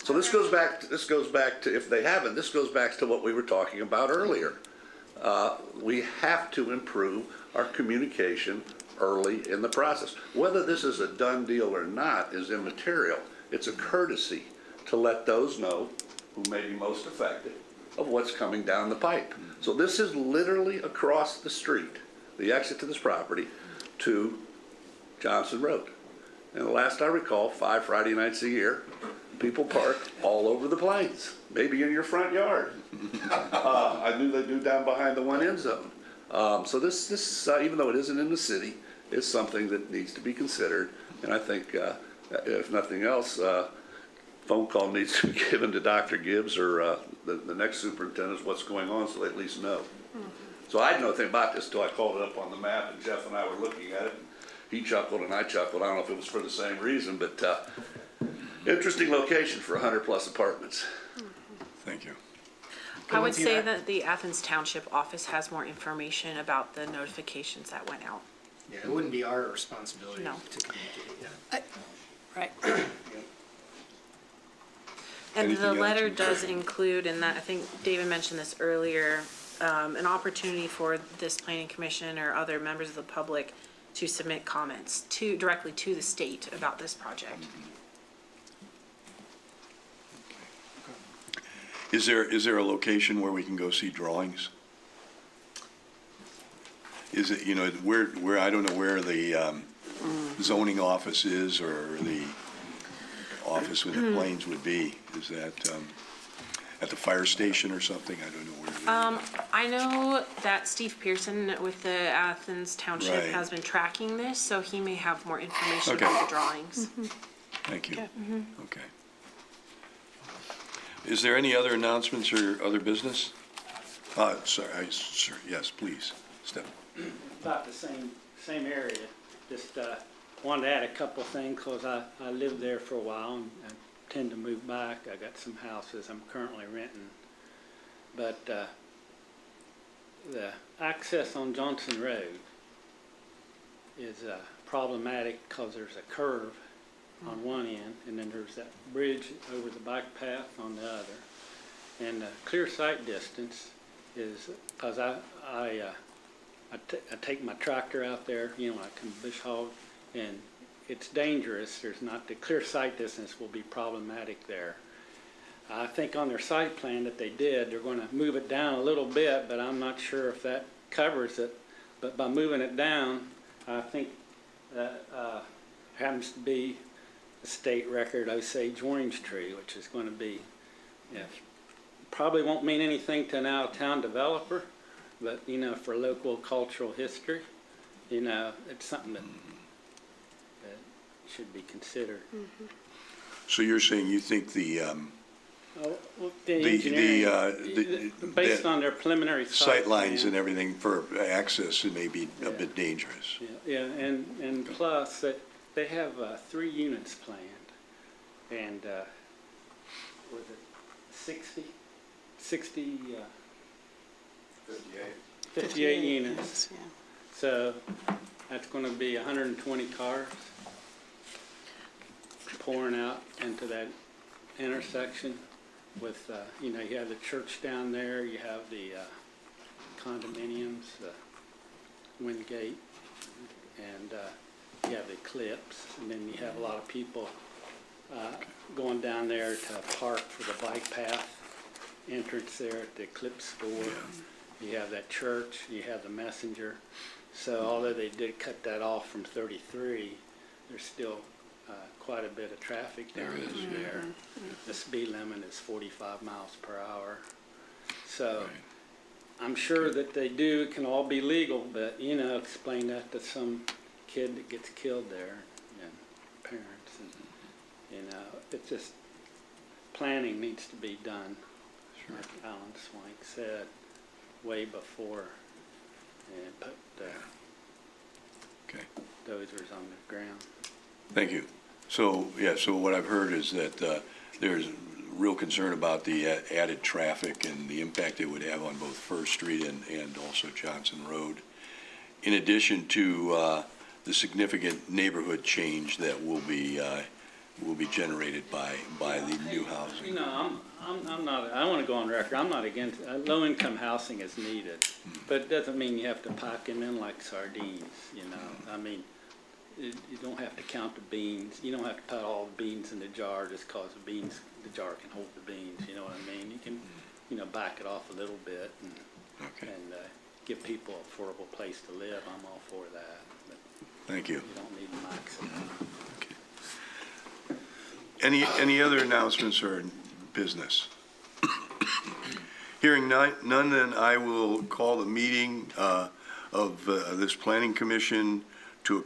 so this goes back to, if they haven't, this goes back to what we were talking about earlier. We have to improve our communication early in the process. Whether this is a done deal or not is immaterial. It's a courtesy to let those know who may be most affected of what's coming down the pipe. So this is literally across the street, the exit to this property, to Johnson Road. And the last I recall, 5 Friday nights a year, people park all over the plains, maybe in your front yard. I knew they do down behind the one end zone. So this even though it isn't in the city, is something that needs to be considered. And I think, if nothing else, phone call needs to be given to Dr. Gibbs or the next superintendent what's going on, so they at least know. So I didn't know anything about this till I called it up on the map, and Jeff and I were looking at it. He chuckled and I chuckled. I don't know if it was for the same reason, but interesting location for 100+ apartments. Thank you. I would say that the Athens Township office has more information about the notifications that went out. Yeah, it wouldn't be our responsibility No. to communicate, yeah. Right. And Anything the else? letter does include, and that, I think David mentioned this earlier, an opportunity for this planning commission or other members of the public to submit comments directly to the state about this project. Is there a location where we can go see drawings? Is it, where, I don't know where the zoning office is or the office with the planes would be. Is that at the fire station or something? I don't know where. I know that Steve Pearson with the Athens Township Right. has been tracking this, so he may have more information Okay. about the drawings. Thank you. Okay. Okay. Is there any other announcements or other business? Sorry, sir, yes, please, Steph. About the same area, just wanted to add a couple things, because I lived there for a while, and I tend to move back. I got some houses I'm currently renting. But the access on Johnson Road is problematic, because there's a curve on one end, and then there's that bridge over the bike path on the other. And the clear sight distance is, because I take my tractor out there, I can bush hog, and it's dangerous. There's not, the clear sight distance will be problematic there. I think on their site plan that they did, they're going to move it down a little bit, but I'm not sure if that covers it. But by moving it down, I think that happens to be a state record Osage orange tree, which is going to be, probably won't mean anything to an out-of-town developer, but, for local cultural history, it's something that should be considered. So you're saying you think the Based on their preliminary sight lines plan. and everything for access, it may be a bit dangerous? Yeah, and plus that they have 3 units planned, and was it 60? 58 units. Yeah. So that's going to be 120 cars pouring out into that intersection with, you have the church down there, you have the condominiums, Wingate, and you have the Eclipse, and then you have a lot of people going down there to park for the bike path entrance there at the Eclipse store. You have that church, you have the Messenger. So although they did cut that off from 33, there's still quite a bit of traffic down through there. The speed limit is 45 miles per hour. So I'm sure that they do, it can all be legal, but, you know, explain that to some kid that gets killed there and parents. And, you know, it's just, planning needs to be done, like Alan Swank said, way before, and put Okay, dozers on the ground. thank you. So, yeah, so what I've heard is that there's real concern about the added traffic and the impact it would have on both First Street and also Johnson Road, in addition to the significant neighborhood change that will be generated by the new You housing. know, I'm not, I want to go on record, I'm not against, low-income housing is needed, but it doesn't mean you have to pack them in like sardines, you know? I mean, you don't have to count the beans, you don't have to put all the beans in the jar just because the jar can hold the beans, you know what I mean? You can, you know, back it off a little bit Okay, and give people an affordable place to live, I'm all for that, but thank you. you don't need maximum. Any other announcements or business? Hearing none, then I will call the meeting of this planning commission to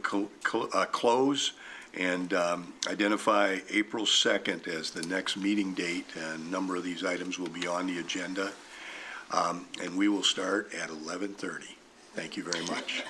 a close and identify April 2nd as the next meeting date. A number of these items will be on the agenda, and we will start at 11:30. Thank you very much.